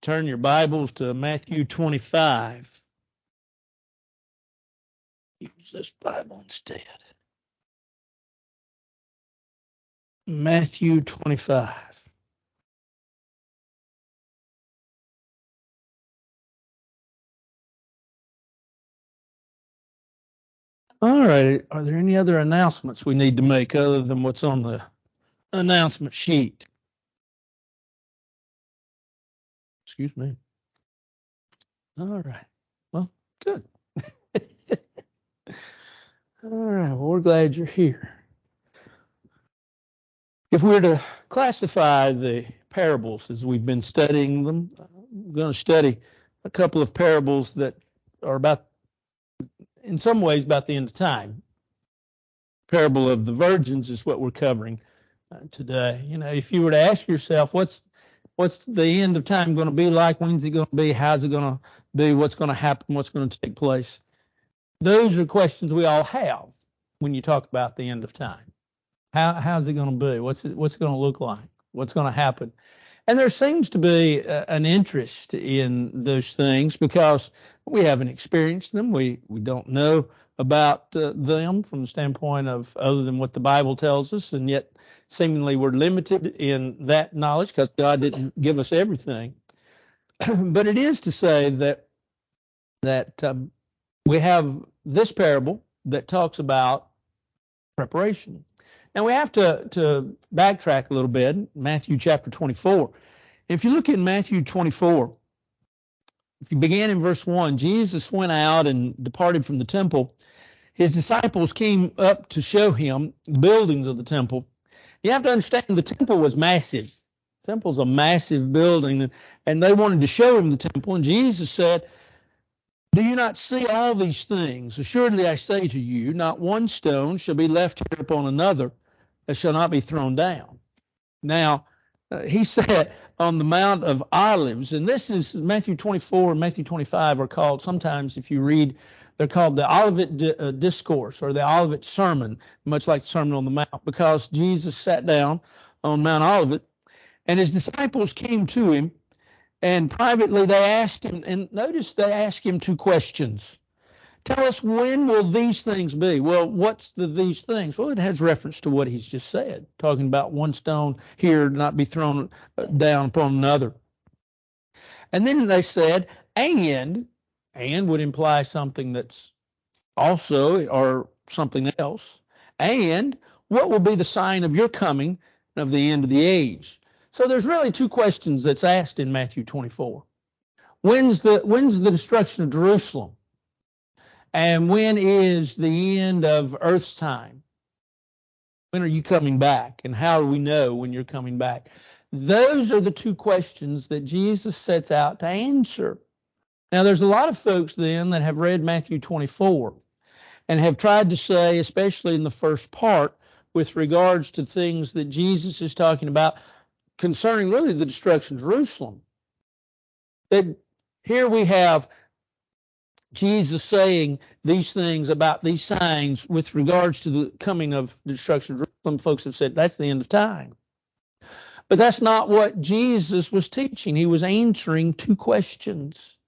Turn your Bibles to Matthew 25. Use this Bible instead. Matthew 25. All right. Are there any other announcements we need to make other than what's on the announcement sheet? Excuse me. All right. Well, good. All right. Well, we're glad you're here. If we were to classify the parables as we've been studying them, we're going to study a couple of parables that are about, in some ways, about the end of time. Parable of the virgins is what we're covering today. You know, if you were to ask yourself, what's the end of time going to be like? When's it going to be? How's it going to be? What's going to happen? What's going to take place? Those are questions we all have when you talk about the end of time. How's it going to be? What's it going to look like? What's going to happen? And there seems to be an interest in those things because we haven't experienced them. We don't know about them from the standpoint of other than what the Bible tells us, and yet seemingly we're limited in that knowledge because God didn't give us everything. But it is to say that we have this parable that talks about preparation. Now we have to backtrack a little bit. Matthew chapter 24. If you look in Matthew 24, if you begin in verse 1, Jesus went out and departed from the temple. His disciples came up to show him the buildings of the temple. You have to understand the temple was massive. The temple's a massive building, and they wanted to show him the temple. And Jesus said, "Do you not see all these things? Assuredly I say to you, not one stone shall be left here upon another that shall not be thrown down." Now, he said on the Mount of Olives, and this is Matthew 24 and Matthew 25 are called, sometimes if you read, they're called the Olivet Discourse or the Olivet Sermon, much like the Sermon on the Mount, because Jesus sat down on Mount Olivet and his disciples came to him, and privately they asked him, and notice they asked him two questions. Tell us, when will these things be? Well, what's these things? Well, it has reference to what he's just said, talking about one stone here not be thrown down upon another. And then they said, and would imply something that's also or something else. And what will be the sign of your coming and of the end of the age? So there's really two questions that's asked in Matthew 24. When's the destruction of Jerusalem? And when is the end of Earth's time? When are you coming back? And how do we know when you're coming back? Those are the two questions that Jesus sets out to answer. Now, there's a lot of folks then that have read Matthew 24 and have tried to say, especially in the first part, with regards to things that Jesus is talking about concerning really the destruction of Jerusalem, that here we have Jesus saying these things about these signs with regards to the coming of the destruction of Jerusalem. Folks have said that's the end of time. But that's not what Jesus was teaching. He was answering two questions.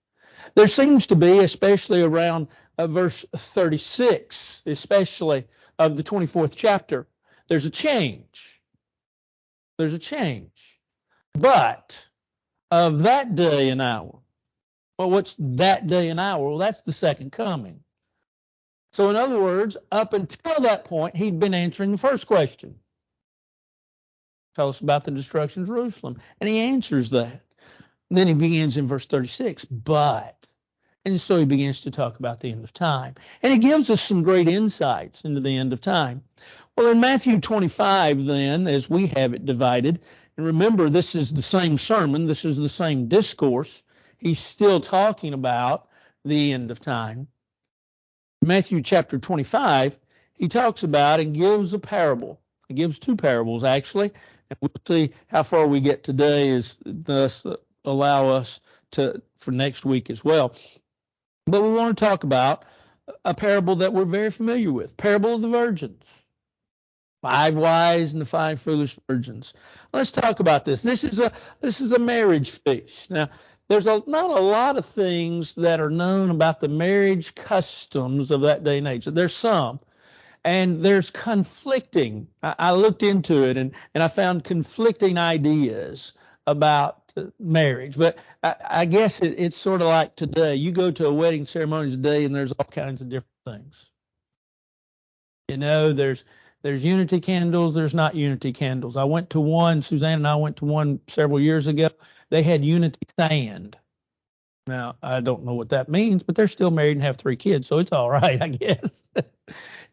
There seems to be, especially around verse 36, especially of the 24th chapter, there's a change. There's a change. But of that day and hour, well, what's that day and hour? Well, that's the second coming. So in other words, up until that point, he'd been answering the first question. Tell us about the destruction of Jerusalem. And he answers that. And then he begins in verse 36, and so he begins to talk about the end of time. And it gives us some great insights into the end of time. Well, in Matthew 25, then, as we have it divided, and remember, this is the same sermon, this is the same discourse. He's still talking about the end of time. Matthew chapter 25, he talks about and gives a parable. He gives two parables, actually, and we'll see how far we get today is thus allow us for next week as well. But we want to talk about a parable that we're very familiar with, parable of the virgins. 5 wise and the 5 foolish virgins. Let's talk about this. This is a marriage feast. Now, there's not a lot of things that are known about the marriage customs of that day and age. There's some, and there's conflicting. I looked into it, and I found conflicting ideas about marriage. But I guess it's sort of like today. You go to a wedding ceremony today, and there's all kinds of different things. There's unity candles, there's not unity candles. I went to one, Suzanne and I went to one several years ago. They had unity sand. Now, I don't know what that means, but they're still married and have 3 kids, so it's all right, I guess.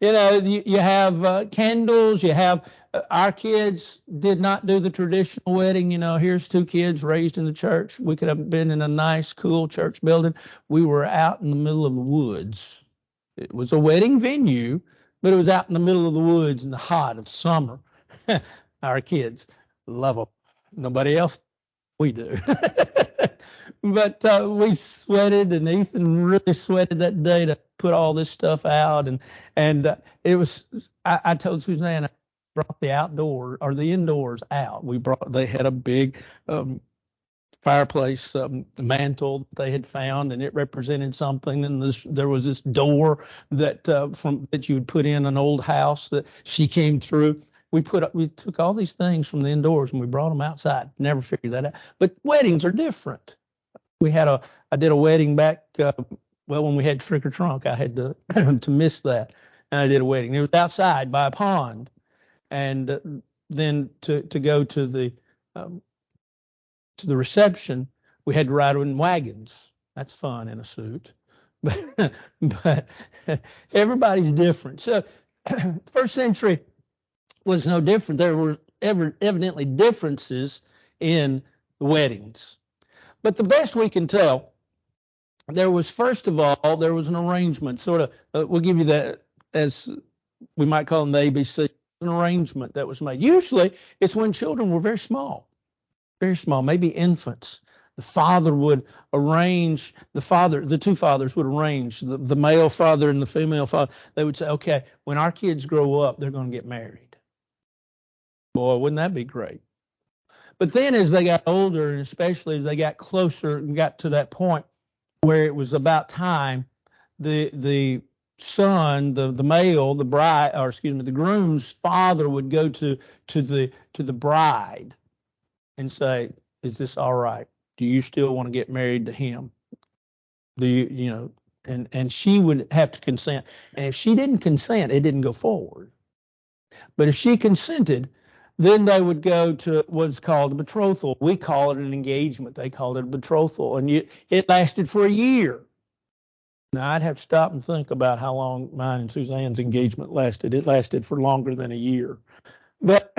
You have candles, you have our kids did not do the traditional wedding. Here's 2 kids raised in the church. We could have been in a nice, cool church building. We were out in the middle of the woods. It was a wedding venue, but it was out in the middle of the woods in the hot of summer. Our kids love them. Nobody else, we do. But we sweated, and Ethan really sweated that day to put all this stuff out. And it was, I told Suzanne, I brought the outdoor or the indoors out. They had a big fireplace mantle they had found, and it represented something. And there was this door that you would put in an old house that she came through. We took all these things from the indoors and we brought them outside. Never figured that out. But weddings are different. I did a wedding back when we had Trick or Trunk. I had to to miss that, and I did a wedding. It was outside by a pond, and then to go to the reception, we had to ride in wagons. That's fun in a suit, but everybody's different. So, first century was no different. There were evidently differences in the weddings. But the best we can tell, there was, first of all, there was an arrangement, sort of, we'll give you that as we might call them the ABC, an arrangement that was made. Usually it's when children were very small, maybe infants. The father would arrange, the 2 fathers would arrange, the male father and the female father. They would say, okay, when our kids grow up, they're going to get married. Boy, wouldn't that be great? But then as they got older, and especially as they got closer and got to that point where it was about time, the son, the male, the bride, or excuse me, the groom's father would go to the bride and say, is this all right? Do you still want to get married to him? Do you, and she would have to consent. And if she didn't consent, it didn't go forward. But if she consented, then they would go to what's called a betrothal. We call it an engagement. They called it a betrothal. And it lasted for a year. Now, I'd have to stop and think about how long mine and Suzanne's engagement lasted. It lasted for longer than a year. But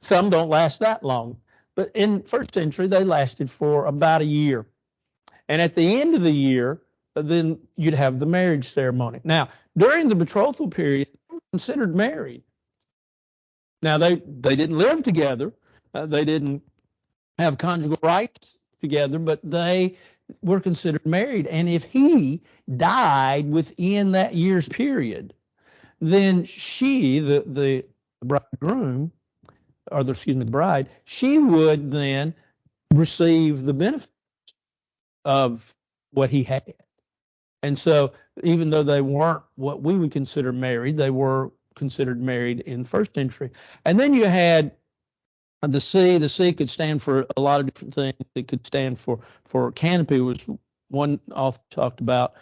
some don't last that long. But in first century, they lasted for about a year. And at the end of the year, then you'd have the marriage ceremony. Now, during the betrothal period, they were considered married. Now, they didn't live together. They didn't have conjugal rights together, but they were considered married. And if he died within that year's period, then she, the bridegroom, or the bride, she would then receive the benefits of what he had. And so even though they weren't what we would consider married, they were considered married in first century. And then you had the C. The C could stand for a lot of different things. It could stand for canopy, was one author talked about.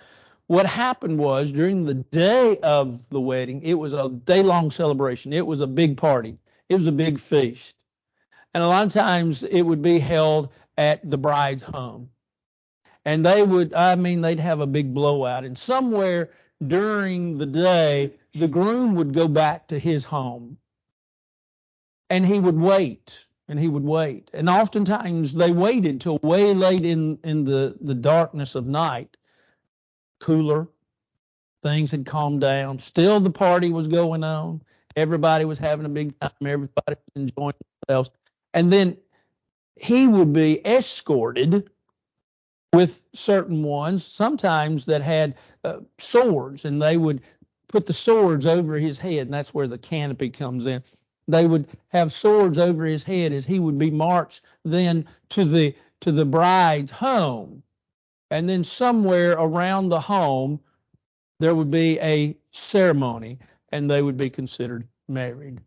What happened was during the day of the wedding, it was a day-long celebration. It was a big party. It was a big feast. And a lot of times it would be held at the bride's home. And they'd have a big blowout. And somewhere during the day, the groom would go back to his home. And he would wait. And oftentimes they waited till way late in the darkness of night. Cooler. Things had calmed down. Still the party was going on. Everybody was having a big time. Everybody was enjoying themselves. And then he would be escorted with certain ones, sometimes that had swords, and they would put the swords over his head, and that's where the canopy comes in. They would have swords over his head as he would be marched then to to the bride's home. And then somewhere around the home, there would be a ceremony, and they would be considered married.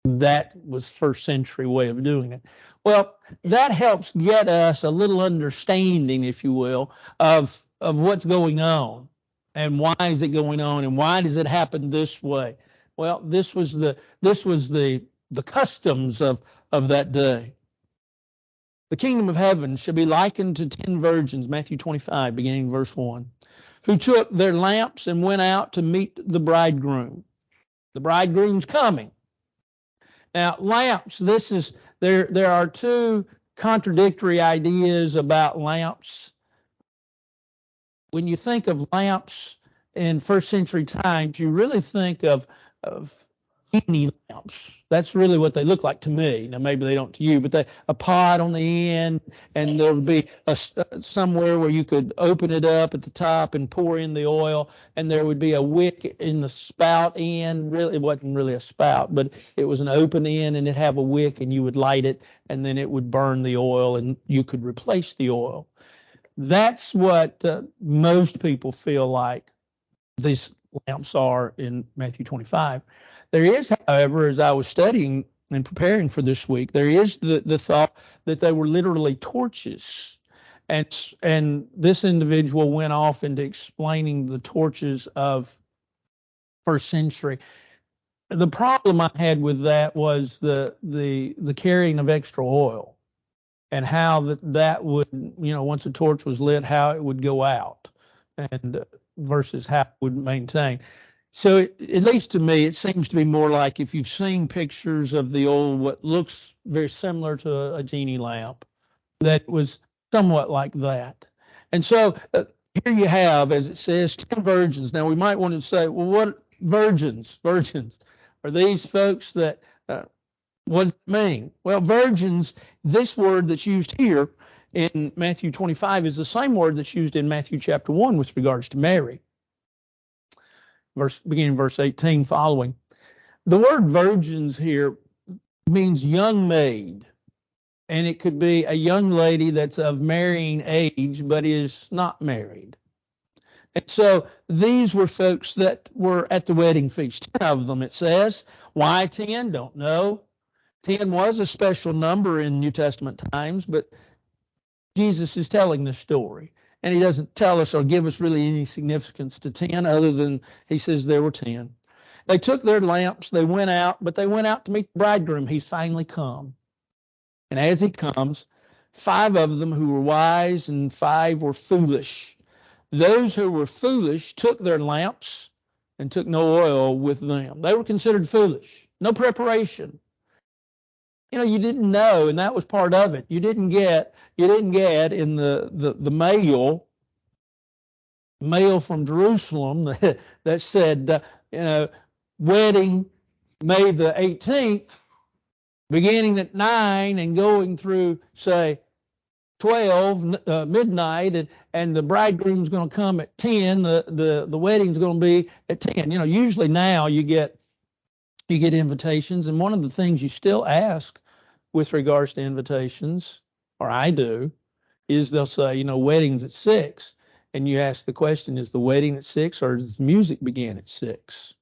That was first century way of doing it. Well, that helps get us a little understanding, if you will, of what's going on and why is it going on and why does it happen this way. Well, this was the customs of that day. The kingdom of heaven shall be likened to 10 virgins, Matthew 25, beginning verse 1, who took their lamps and went out to meet the bridegroom. The bridegroom's coming. Now, lamps, there are two contradictory ideas about lamps. When you think of lamps in first century times, you really think of genie lamps. That's really what they look like to me. Now, maybe they don't to you, but a pot on the end, and there would be somewhere where you could open it up at the top and pour in the oil, and there would be a wick in the spout end. Really, it wasn't really a spout, but it was an open end, and it'd have a wick, and you would light it, and then it would burn the oil, and you could replace the oil. That's what most people feel like these lamps are in Matthew 25. There is, however, as I was studying and preparing for this week, there is the thought that they were literally torches. And this individual went off into explaining the torches of first century. The problem I had with that was the carrying of extra oil and how that would, once a torch was lit, how it would go out and versus how it would maintain. So at least to me, it seems to be more like if you've seen pictures of the old, what looks very similar to a genie lamp, that was somewhat like that. And so here you have, as it says, 10 virgins. Now we might want to say, well, what virgins? Virgins are these folks that, what does it mean? Well, virgins, this word that's used here in Matthew 25 is the same word that's used in Matthew chapter 1 with regards to Mary. Beginning verse 18 following. The word virgins here means young maid, and it could be a young lady that's of marrying age but is not married. And so these were folks that were at the wedding feast. 10 of them, it says. Why 10? Don't know. 10 was a special number in New Testament times, but Jesus is telling the story. And he doesn't tell us or give us really any significance to 10 other than he says there were 10. They took their lamps, they went out, but they went out to meet the bridegroom. He's finally come. And as he comes, 5 of them who were wise and 5 were foolish. Those who were foolish took their lamps and took no oil with them. They were considered foolish. No preparation. You didn't know, and that was part of it. You didn't get in the mail from Jerusalem that said, wedding May the 18th, beginning at 9 and going through, say, 12 midnight, and the bridegroom's going to come at 10. The wedding's going to be at 10. Usually now you get invitations, and one of the things you still ask with regards to invitations, or I do, is they'll say, wedding's at 6. And you ask the question, is the wedding at 6 or does music begin at 6?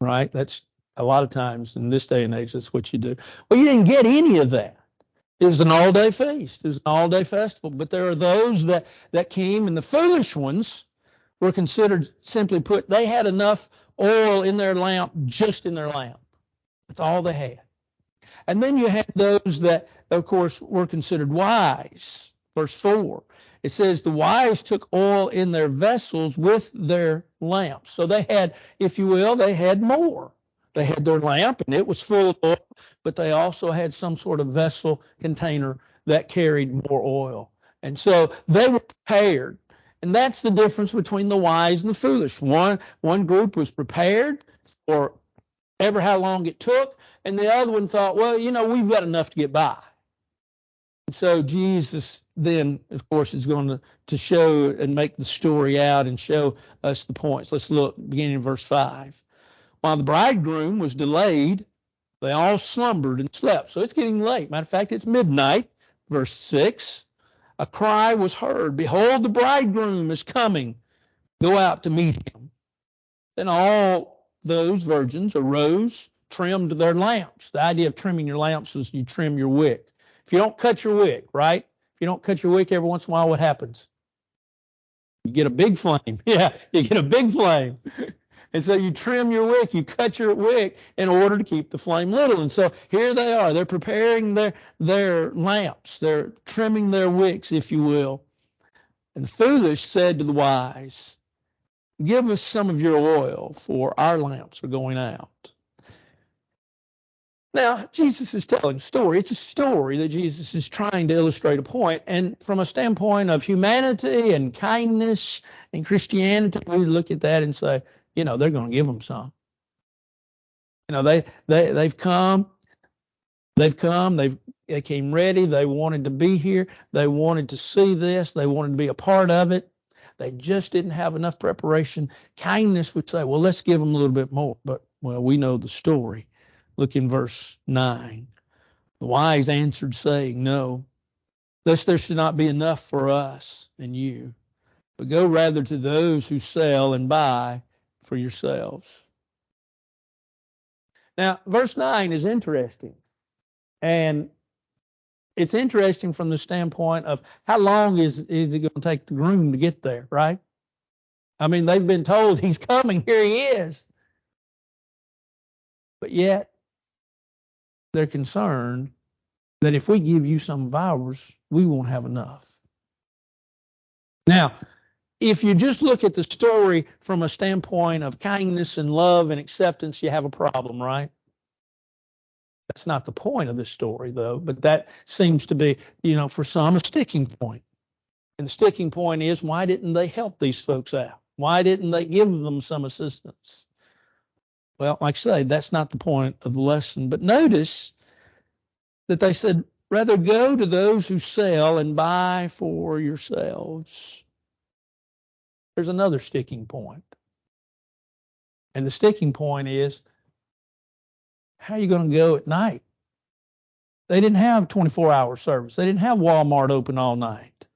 Right? That's a lot of times in this day and age, that's what you do. Well, you didn't get any of that. It was an all-day feast. It was an all-day festival. But there are those that came, and the foolish ones were considered, simply put, they had enough oil in their lamp, just in their lamp. That's all they had. And then you had those that, of course, were considered wise. Verse 4, it says, the wise took oil in their vessels with their lamps. So they had, if you will, they had more. They had their lamp, and it was full of oil, but they also had some sort of vessel container that carried more oil. And so they were prepared. And that's the difference between the wise and the foolish. One group was prepared for ever how long it took, and the other one thought, well, we've got enough to get by. And so Jesus then, of course, is going to show and make the story out and show us the points. Let's look, beginning in verse 5. While the bridegroom was delayed, they all slumbered and slept. So it's getting late. Matter of fact, it's midnight. Verse 6. a cry was heard, "Behold, the bridegroom is coming. Go out to meet him." Then all those virgins arose, trimmed their lamps. The idea of trimming your lamps is you trim your wick. If you don't cut your wick, right? If you don't cut your wick every once in a while, what happens? You get a big flame. Yeah, you get a big flame. And so you trim your wick, you cut your wick in order to keep the flame little. And so here they are. They're preparing their lamps. They're trimming their wicks, if you will. And the foolish said to the wise, "Give us some of your oil, for our lamps are going out." Now, Jesus is telling a story. It's a story that Jesus is trying to illustrate a point. And from a standpoint of humanity and kindness and Christianity, we look at that and say, they're going to give them some. They've come, they came ready, they wanted to be here, they wanted to see this, they wanted to be a part of it. They just didn't have enough preparation. Kindness would say, well, let's give them a little bit more. But, we know the story. Look in verse 9. The wise answered, saying, "No, lest there should not be enough for us and you, but go rather to those who sell and buy for yourselves." Now, verse 9 is interesting. And it's interesting from the standpoint of how long is it going to take the groom to get there, right? I mean, they've been told he's coming. Here he is. But yet, they're concerned that if we give you some of ours, we won't have enough. Now, if you just look at the story from a standpoint of kindness and love and acceptance, you have a problem, right? That's not the point of this story, though, but that seems to be, for some, a sticking point. And the sticking point is, why didn't they help these folks out? Why didn't they give them some assistance? Well, like I say, that's not the point of the lesson. But notice that they said, rather go to those who sell and buy for yourselves. There's another sticking point. And the sticking point is, how are you going to go at night? They didn't have 24-hour service. They didn't have Walmart open all night.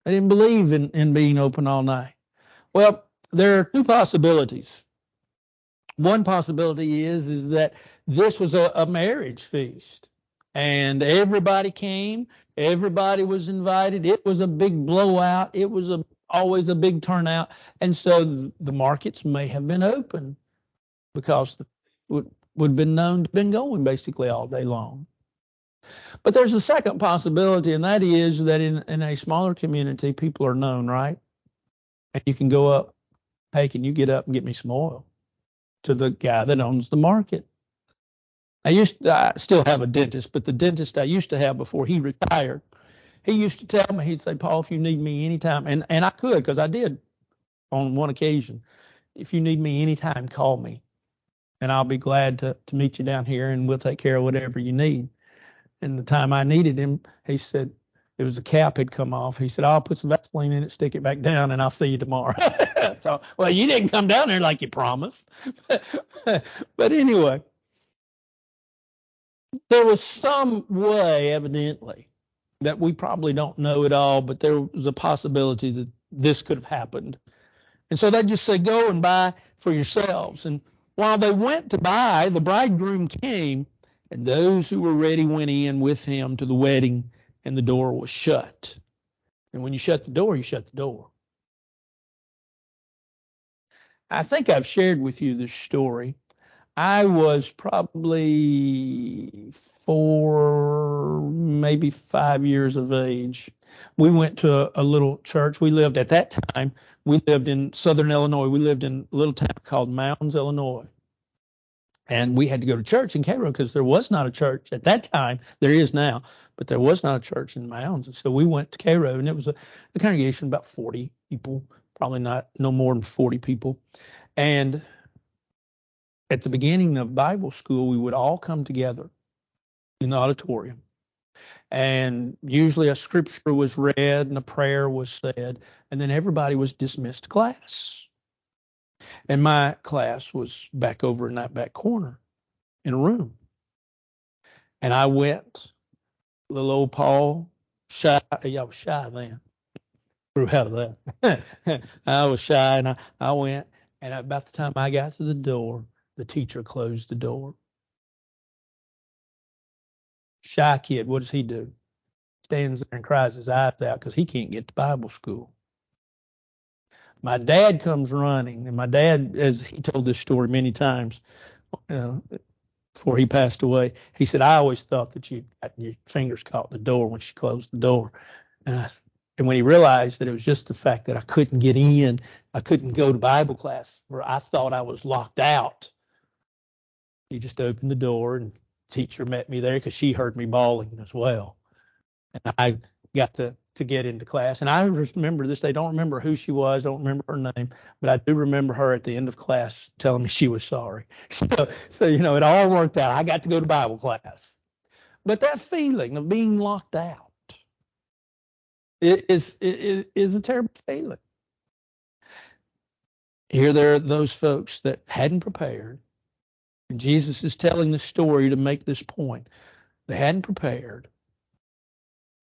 They didn't believe in being open all night. Well, there are two possibilities. One possibility is that this was a marriage feast, and everybody came. Everybody was invited. It was a big blowout. It was always a big turnout, and so the markets may have been open because would have been known to have been going basically all day long. But there's a second possibility, and that is that in a smaller community, people are known, right? And you can go up, hey, can you get up and get me some oil? To the guy that owns the market. I still have a dentist, but the dentist I used to have before he retired, he used to tell me, he'd say, "Paul, if you need me anytime," and I could, because I did on one occasion, "if you need me anytime, call me, and I'll be glad to meet you down here, and we'll take care of whatever you need." And the time I needed him, he said, it was a cap had come off. He said, "I'll put some Vaseline in it, stick it back down, and I'll see you tomorrow." So, well, you didn't come down there like you promised. But anyway, there was some way, evidently, that we probably don't know at all, but there was a possibility that this could have happened. And so they just said, "Go and buy for yourselves." And while they went to buy, the bridegroom came, and those who were ready went in with him to the wedding, and the door was shut. And when you shut the door, you shut the door. I think I've shared with you this story. I was probably 4, maybe 5 years of age. We went to a little church. We lived in southern Illinois. We lived in a little town called Mounds, Illinois. And we had to go to church in Cairo because there was not a church at that time. There is now, but there was not a church in Mounds. And so we went to Cairo, and it was a congregation of about 40 people, probably no more than 40 people. And at the beginning of Bible school, we would all come together in the auditorium. And usually a scripture was read and a prayer was said, and then everybody was dismissed to class. And my class was back over in that back corner in a room. And I went, little old Paul, shy. Yeah, I was shy then. Grew out of that. I was shy, and I went, and about the time I got to the door, the teacher closed the door. Shy kid, what does he do? Stands there and cries his eyes out because he can't get to Bible school. My dad comes running, and my dad, as he told this story many times before he passed away, he said, I always thought that you got your fingers caught in the door when she closed the door. And when he realized that it was just the fact that I couldn't get in, I couldn't go to Bible class, where I thought I was locked out, he just opened the door, and the teacher met me there because she heard me bawling as well. And I got to get into class. And I remember this. They don't remember who she was, don't remember her name, but I do remember her at the end of class telling me she was sorry. So it all worked out. I got to go to Bible class. But that feeling of being locked out is a terrible feeling. Here there are those folks that hadn't prepared. And Jesus is telling the story to make this point. They hadn't prepared,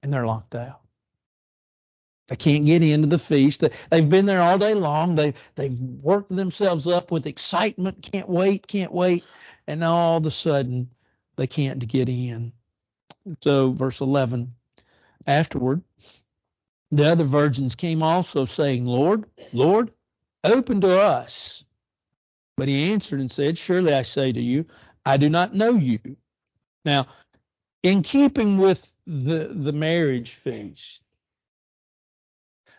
and they're locked out. They can't get into the feast. They've been there all day long. They've worked themselves up with excitement. Can't wait. And now all of a sudden, they can't get in. So verse 11, afterward, the other virgins came also, saying, Lord, Lord, open to us. But he answered and said, surely I say to you, I do not know you. Now, in keeping with the marriage feast,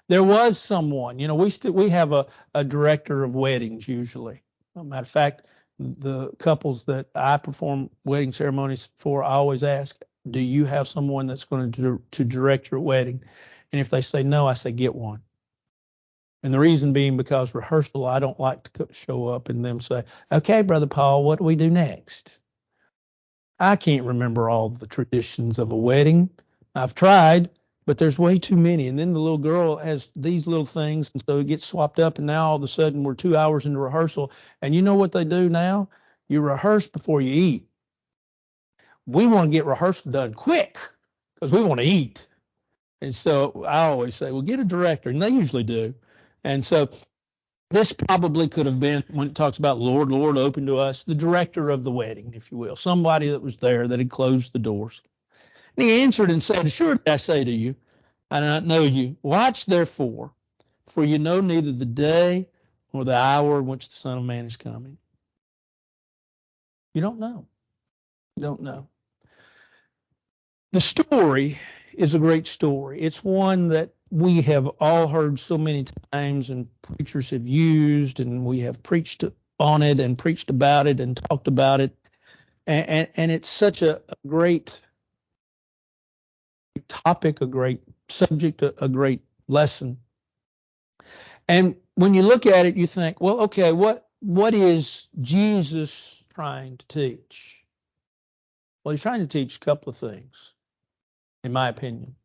there was someone, we have a director of weddings usually. As a matter of fact, the couples that I perform wedding ceremonies for, I always ask, do you have someone that's going to direct your wedding? And if they say no, I say, get one. And the reason being because rehearsal, I don't like to show up and them say, okay, Brother Paul, what do we do next? I can't remember all the traditions of a wedding. I've tried, but there's way too many. And then the little girl has these little things, and so it gets swapped up, and now all of a sudden we're 2 hours into rehearsal. And you know what they do now? You rehearse before you eat. We want to get rehearsal done quick because we want to eat. And so I always say, well, get a director, and they usually do. And so this probably could have been, when it talks about Lord, Lord, open to us, the director of the wedding, if you will, somebody that was there that had closed the doors. And he answered and said, surely I say to you, I do not know you. Watch therefore, for you know neither the day nor the hour in which the Son of Man is coming. You don't know. You don't know. The story is a great story. It's one that we have all heard so many times, and preachers have used, and we have preached on it and preached about it and talked about it. And it's such a great topic, a great subject, a great lesson. And when you look at it, you think, well, okay, what is Jesus trying to teach? Well, he's trying to teach a couple of things, in my opinion.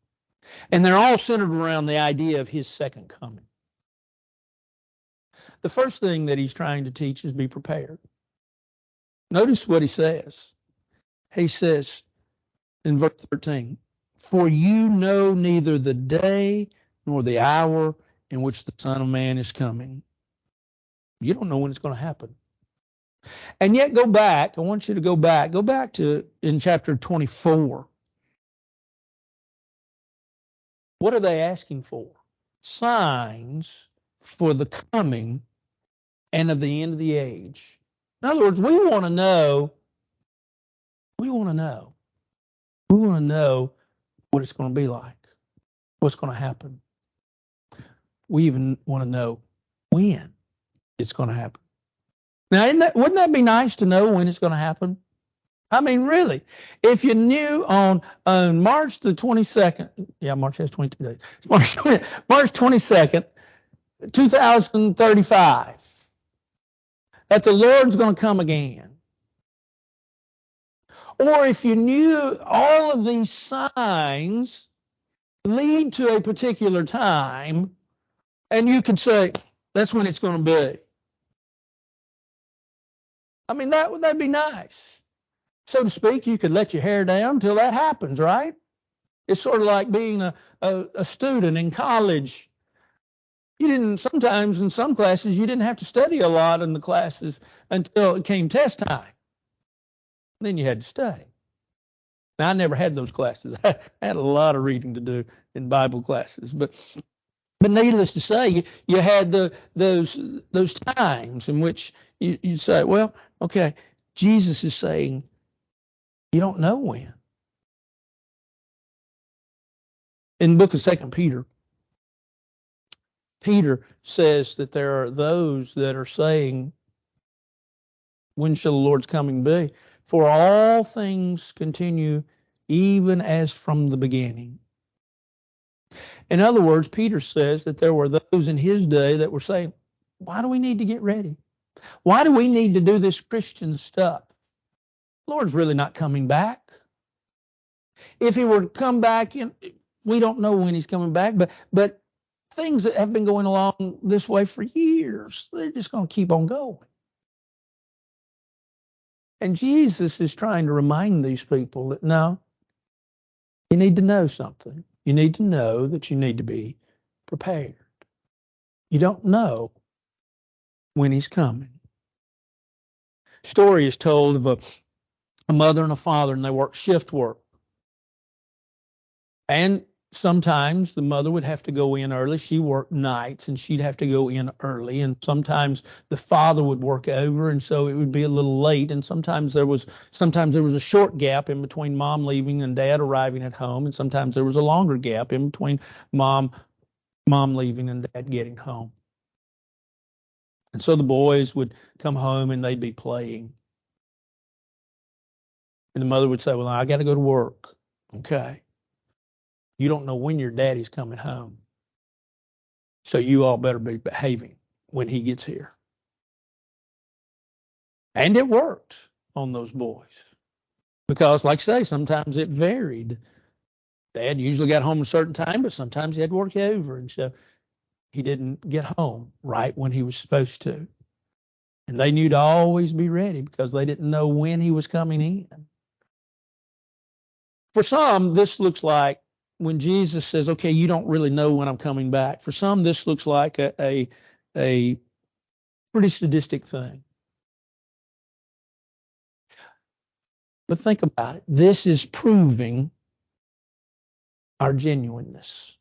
And they're all centered around the idea of his second coming. The first thing that he's trying to teach is be prepared. Notice what he says. He says in verse 13, for you know neither the day nor the hour in which the Son of Man is coming. You don't know when it's going to happen. And yet go back. I want you to go back to in chapter 24. What are they asking for? Signs for the coming and of the end of the age. In other words, we want to know what it's going to be like, what's going to happen. We even want to know when it's going to happen. Now, wouldn't that be nice to know when it's going to happen? I mean, really, if you knew on March the 22nd, March has 22 days, March 22nd, 2035, that the Lord's going to come again. Or if you knew all of these signs lead to a particular time, and you could say, that's when it's going to be. I mean, that'd be nice. So to speak, you could let your hair down until that happens, right? It's sort of like being a student in college. You didn't, sometimes in some classes, you didn't have to study a lot in the classes until it came test time. Then you had to study. Now, I never had those classes. I had a lot of reading to do in Bible classes, but needless to say, you had those times in which you say, well, okay, Jesus is saying you don't know when. In the book of 2 Peter, Peter says that there are those that are saying, when shall the Lord's coming be? For all things continue even as from the beginning. In other words, Peter says that there were those in his day that were saying, why do we need to get ready? Why do we need to do this Christian stuff? The Lord's really not coming back. If he were to come back, we don't know when he's coming back, but things that have been going along this way for years, they're just going to keep on going. And Jesus is trying to remind these people that no, you need to know something. You need to know that you need to be prepared. You don't know when he's coming. Story is told of a mother and a father, and they work shift work. And sometimes the mother would have to go in early. She worked nights, and she'd have to go in early. And sometimes the father would work over, and so it would be a little late. And sometimes there was a short gap in between mom leaving and dad arriving at home, and sometimes there was a longer gap in between mom leaving and dad getting home. And so the boys would come home and they'd be playing. And the mother would say, well, I got to go to work. Okay. You don't know when your daddy's coming home. So you all better be behaving when he gets here. And it worked on those boys. Because, like I say, sometimes it varied. Dad usually got home a certain time, but sometimes he had to work over. And so he didn't get home right when he was supposed to. And they knew to always be ready because they didn't know when he was coming in. For some, this looks like when Jesus says, okay, you don't really know when I'm coming back. For some, this looks like a pretty sadistic thing. But think about it. This is proving our genuineness.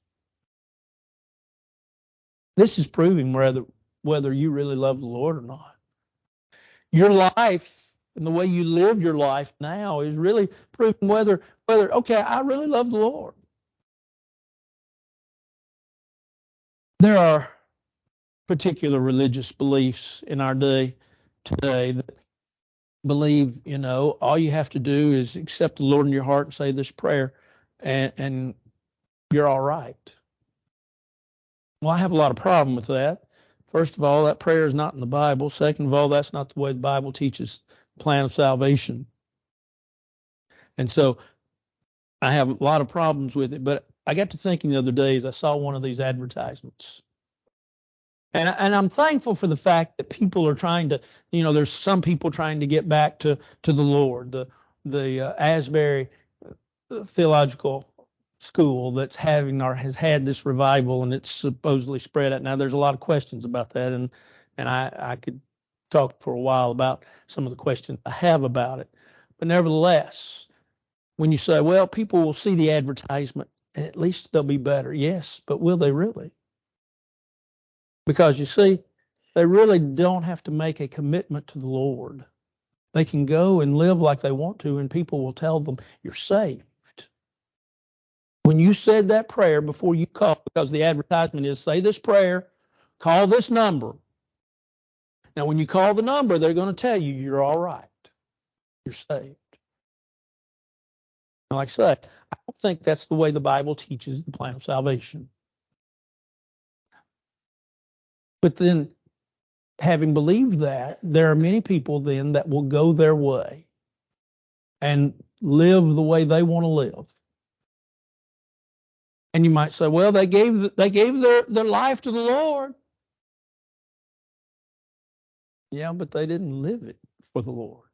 This is proving whether you really love the Lord or not. Your life and the way you live your life now is really proving whether, okay, I really love the Lord. There are particular religious beliefs in our day today that believe, all you have to do is accept the Lord in your heart and say this prayer and you're all right. Well, I have a lot of problem with that. First of all, that prayer is not in the Bible. Second of all, that's not the way the Bible teaches the plan of salvation. And so I have a lot of problems with it. But I got to thinking the other day as I saw one of these advertisements. And I'm thankful for the fact that people are trying to, there's some people trying to get back to the Lord. The Asbury Theological School that's has had this revival, and it's supposedly spread out. Now, there's a lot of questions about that, and I could talk for a while about some of the questions I have about it. But nevertheless, when you say, well, people will see the advertisement and at least they'll be better. Yes, but will they really? Because you see, they really don't have to make a commitment to the Lord. They can go and live like they want to, and people will tell them, you're saved. When you said that prayer before you call, because the advertisement is, say this prayer, call this number. Now, when you call the number, they're going to tell you you're all right. You're saved. And like I said, I don't think that's the way the Bible teaches the plan of salvation. But then, having believed that, there are many people then that will go their way and live the way they want to live. And you might say, well, they gave their life to the Lord. Yeah, but they didn't live it for the Lord.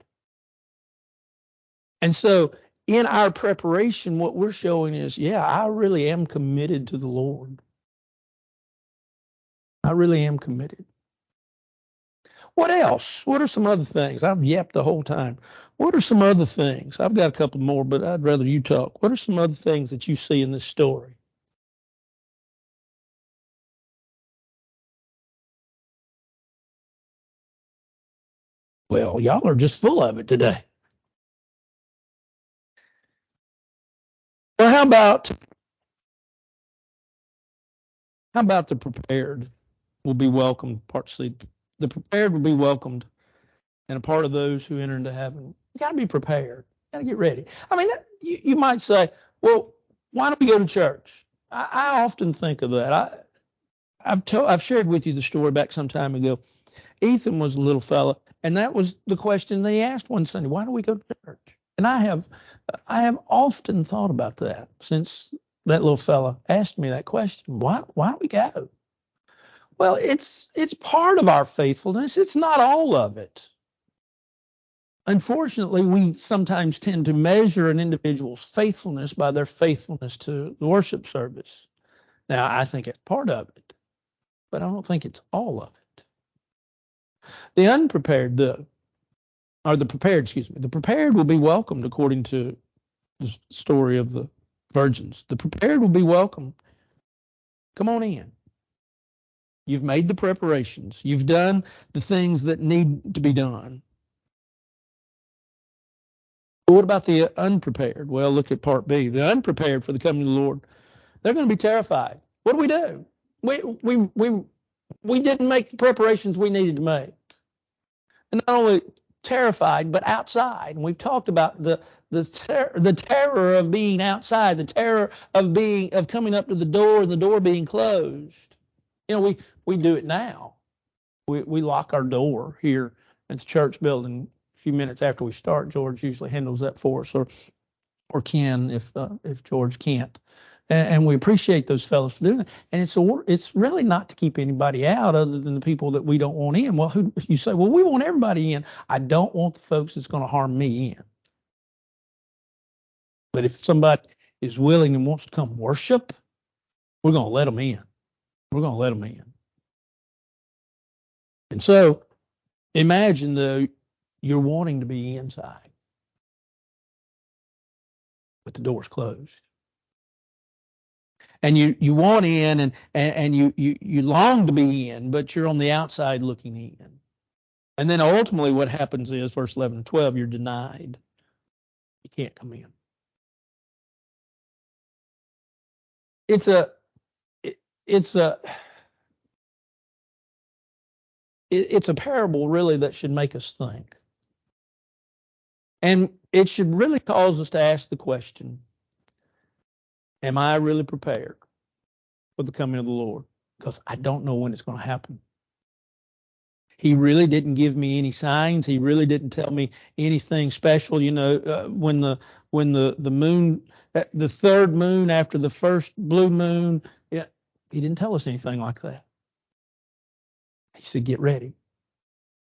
And so in our preparation, what we're showing is, yeah, I really am committed to the Lord. I really am committed. What else? What are some other things? I've yapped the whole time. What are some other things? I've got a couple more, but I'd rather you talk. What are some other things that you see in this story? Well, y'all are just full of it today. Well, how about the prepared will be welcomed? Part C. The prepared will be welcomed, and a part of those who enter into heaven. You got to be prepared. You got to get ready. I mean, you might say, well, why don't we go to church? I often think of that. I've shared with you the story back some time ago. Ethan was a little fella, and that was the question they asked one Sunday: why do we go to church? And I have often thought about that since that little fella asked me that question. Why do we go? Well, it's part of our faithfulness. It's not all of it. Unfortunately, we sometimes tend to measure an individual's faithfulness by their faithfulness to the worship service. Now, I think it's part of it, but I don't think it's all of it. The unprepared, the prepared, excuse me, the prepared will be welcomed according to the story of the virgins. The prepared will be welcomed. Come on in. You've made the preparations. You've done the things that need to be done. But what about the unprepared? Well, look at part B. The unprepared for the coming of the Lord, they're going to be terrified. What do we do? We didn't make the preparations we needed to make. And not only terrified, but outside. And we've talked about the terror of being outside, the terror of coming up to the door and the door being closed. You know, we do it now. We lock our door here at the church building a few minutes after we start. George usually handles that for us, or Ken if George can't. And we appreciate those fellows for doing it. And it's really not to keep anybody out other than the people that we don't want in. Well, you say, well, we want everybody in. I don't want the folks that's going to harm me in. But if somebody is willing and wants to come worship, we're going to let them in. We're going to let them in. And so imagine, though, you're wanting to be inside, but the door's closed. And you want in and you long to be in, but you're on the outside looking in. And then ultimately what happens is verse 11 and 12, you're denied. You can't come in. It's a it's a it's a parable really that should make us think. And it should really cause us to ask the question, am I really prepared for the coming of the Lord? Because I don't know when it's going to happen. He really didn't give me any signs. He really didn't tell me anything special. You know, when the moon, the third moon after the first blue moon, yeah, he didn't tell us anything like that. He said, get ready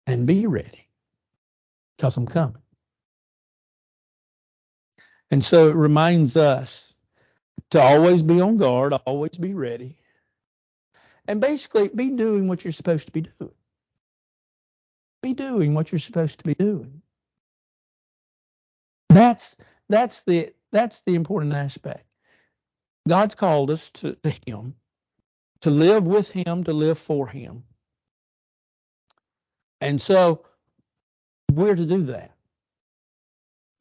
and be ready because I'm coming. And so it reminds us to always be on guard, always be ready, and basically be doing what you're supposed to be doing. Be doing what you're supposed to be doing. That's the important aspect. God's called us to Him, to live with Him, to live for Him. And so we're to do that.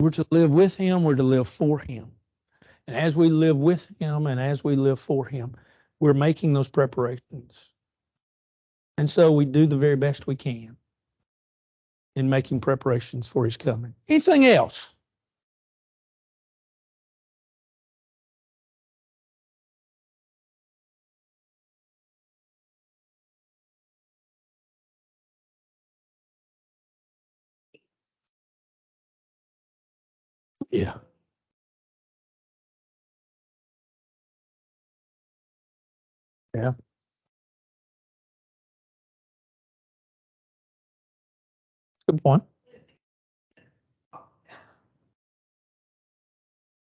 We're to live with Him, we're to live for Him. And as we live with Him and as we live for Him, we're making those preparations. And so we do the very best we can in making preparations for His coming. Anything else? Yeah. Yeah. Good point.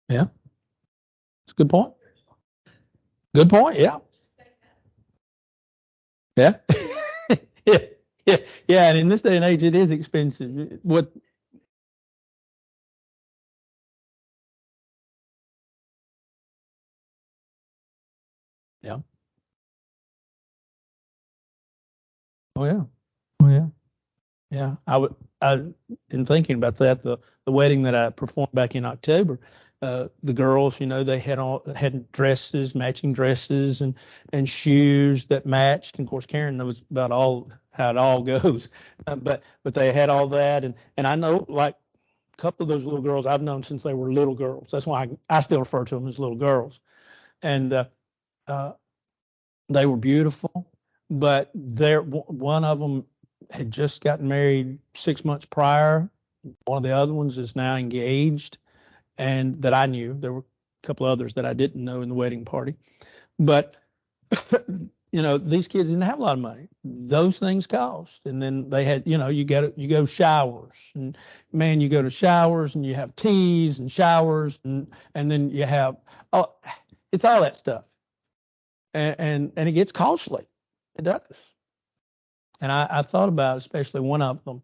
Yeah, it's a good point. Good point. Yeah. Yeah. Yeah. Yeah. Yeah. And in this day and age, it is expensive. What? Yeah. Oh, yeah. Oh, yeah. Yeah. In thinking about that, the wedding that I performed back in October, the girls, they had dresses, matching dresses and shoes that matched. And of course, Karen knows about all how it all goes. But they had all that. And I know, like, a couple of those little girls I've known since they were little girls. That's why I still refer to them as little girls. And uh, they were beautiful, but one of them had just gotten married 6 months prior. One of the other ones is now engaged, and that I knew. There were a couple others that I didn't know in the wedding party. But these kids didn't have a lot of money. Those things cost. And then they had, you go showers, and man, you go to showers and you have teas and showers, and then you have, oh, it's all that stuff. And it gets costly. It does. And I thought about especially one of them.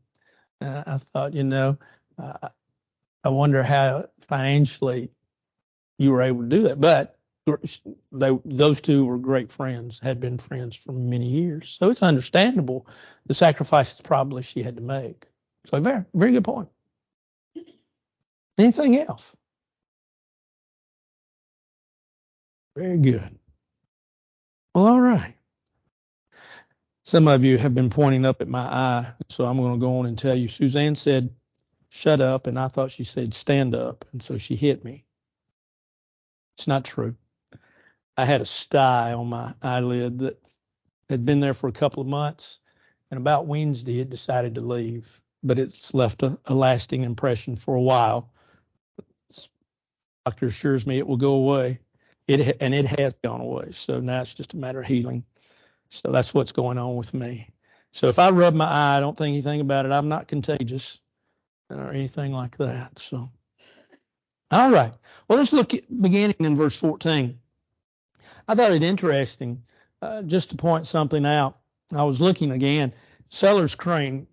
I thought, uh, I wonder how financially you were able to do that. But those two were great friends, had been friends for many years. So it's understandable the sacrifices probably she had to make. So very, very good point. Anything else? Very good. Well, all right. Some of you have been pointing up at my eye, so I'm going to go on and tell you. Suzanne said, "Shut up," and I thought she said, "Stand up," and so she hit me. It's not true. I had a sty on my eyelid that had been there for a couple of months, and about Wednesday it decided to leave, but it's left a lasting impression for a while. The doctor assures me it will go away. It has gone away. So now it's just a matter of healing. So that's what's going on with me. So if I rub my eye, I don't think anything about it. I'm not contagious or anything like that. So, all right. Well, let's look at beginning in verse 14. I thought it interesting, just to point something out. I was looking again. Sellers Crane.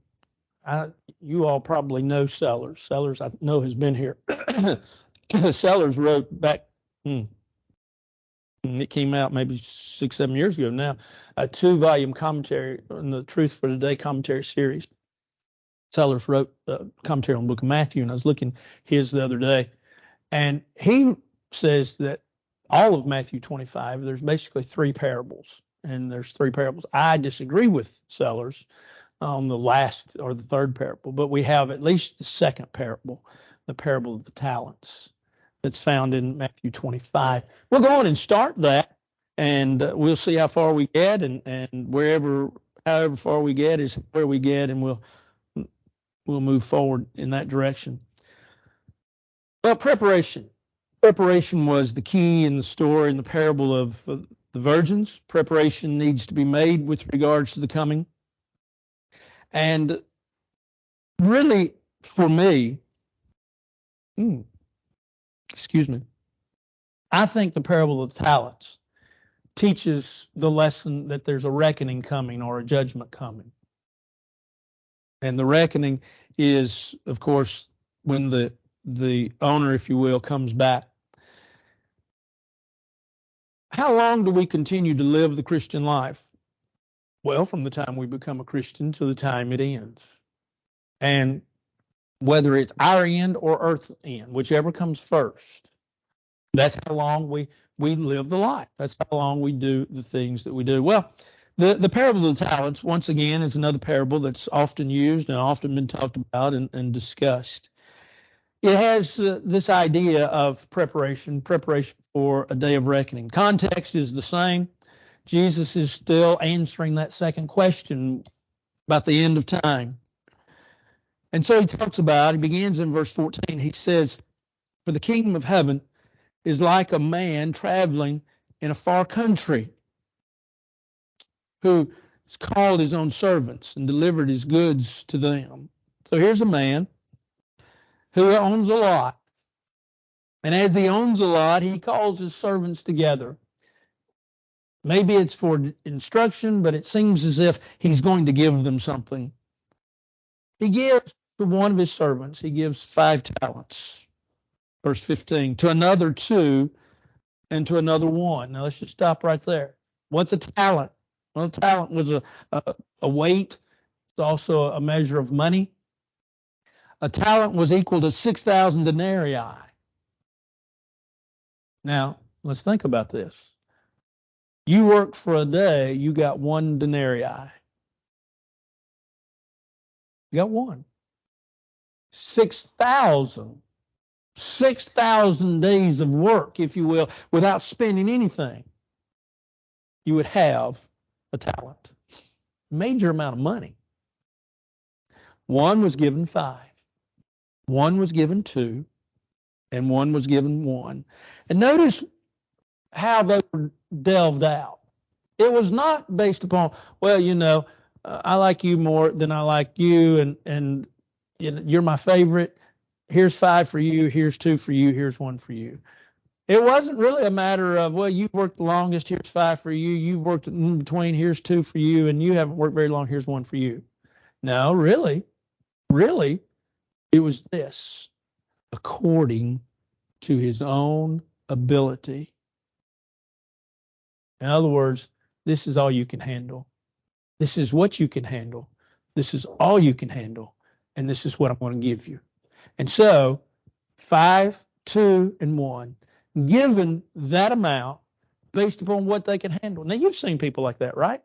You all probably know Sellers. Sellers, I know, has been here. Sellers wrote back. It came out maybe 6, 7 years ago now, a 2-volume commentary on the Truth for Today commentary series. Sellers wrote a commentary on the book of Matthew, and I was looking his the other day, and he says that all of Matthew 25, there's basically 3 parables, and there's 3 parables. I disagree with Sellers on the last or the third parable, but we have at least the second parable, the parable of the talents, that's found in Matthew 25. We'll go on and start that, and we'll see how far we get, and however far we get is where we get, and we'll move forward in that direction. Well, preparation. Preparation was the key in the story in the parable of the virgins. Preparation needs to be made with regards to the coming. And really, for me, excuse me, I think the parable of the talents teaches the lesson that there's a reckoning coming or a judgment coming. And the reckoning is, of course, when the owner, if you will, comes back. How long do we continue to live the Christian life? Well, from the time we become a Christian to the time it ends. And whether it's our end or Earth's end, whichever comes first, that's how long we live the life. That's how long we do the things that we do. Well, the parable of the talents, once again, is another parable that's often used and often been talked about and discussed. It has this idea of preparation for a day of reckoning. Context is the same. Jesus is still answering that second question about the end of time. And so he begins in verse 14. He says, "For the kingdom of heaven is like a man traveling in a far country who has called his own servants and delivered his goods to them." So here's a man who owns a lot, And as he owns a lot, he calls his servants together. Maybe it's for instruction, but it seems as if he's going to give them something. He gives to one of his servants, he gives 5 talents. Verse 15, to another 2, and to another 1. Now let's just stop right there. What's a talent? Well, a talent was a weight. It's also a measure of money. A talent was equal to 6,000 denarii. Now, let's think about this. You worked for a day, you got 1 denarii. You got 1. 6,000 days of work, if you will, without spending anything, you would have a talent. Major amount of money. One was given 5. One was given 2. And one was given 1. And notice how they were delved out. It was not based upon, well, I like you more than I like you, and you're my favorite. Here's 5 for you. Here's 2 for you. Here's 1 for you. It wasn't really a matter of, well, you've worked the longest. Here's 5 for you. You've worked in between. Here's 2 for you. And you haven't worked very long. Here's 1 for you. No, really, it was this, according to his own ability. In other words, this is all you can handle. This is what you can handle. This is all you can handle. And this is what I'm going to give you. And so 5, 2, and 1, given that amount based upon what they can handle. Now you've seen people like that, right?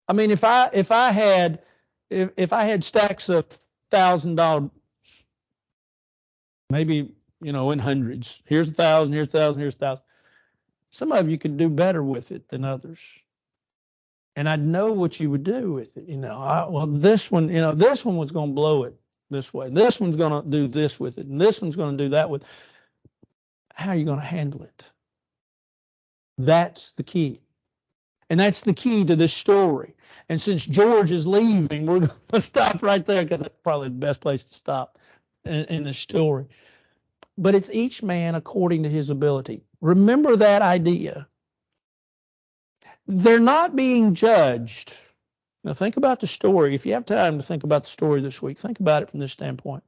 I mean, if I had stacks of $1,000, maybe, in hundreds, here's 1,000, here's 1,000, here's 1,000. Some of you could do better with it than others. And I'd know what you would do with it. This one was going to blow it this way. This one's going to do this with it. And this one's going to do that with it. How are you going to handle it? That's the key. And that's the key to this story. And since George is leaving, we're going to stop right there because that's probably the best place to stop in the story. But it's each man according to his ability. Remember that idea. They're not being judged. Now think about the story. If you have time to think about the story this week, think about it from this standpoint.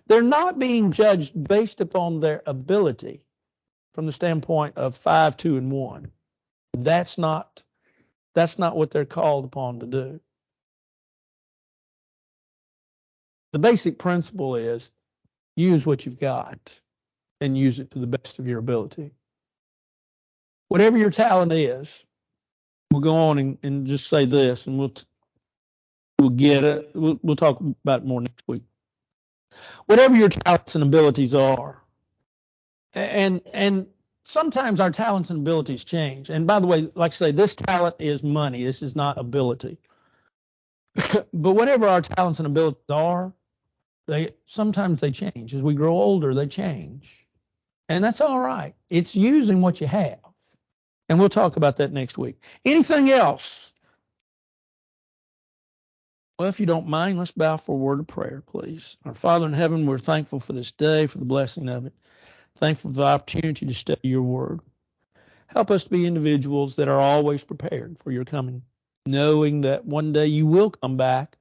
They're not being judged based upon their ability from the standpoint of 5, 2, and 1. That's not what they're called upon to do. The basic principle is use what you've got and use it to the best of your ability. Whatever your talent is, we'll go on and just say this, and we'll get it. We'll talk about it more next week. Whatever your talents and abilities are, and sometimes our talents and abilities change. And by the way, like I say, this talent is money. This is not ability. But whatever our talents and abilities are, sometimes they change. As we grow older, they change. And that's all right. It's using what you have. And we'll talk about that next week. Anything else? Well, if you don't mind, let's bow for a word of prayer, please. Our Father in heaven, we're thankful for this day, for the blessing of it. Thankful for the opportunity to study your word. Help us to be individuals that are always prepared for your coming, knowing that one day you will come back,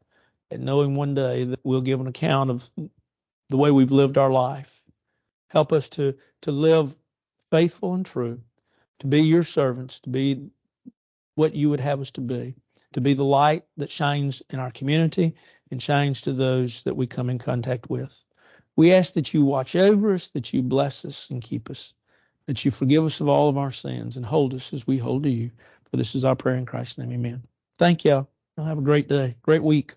and knowing one day that we'll give an account of the way we've lived our life. Help us to live faithful and true, to be your servants, to be what you would have us to be the light that shines in our community and shines to those that we come in contact with. We ask that you watch over us, that you bless us and keep us, that you forgive us of all of our sins and hold us as we hold to you. For this is our prayer in Christ's name, amen. Thank you. Have a great day, great week.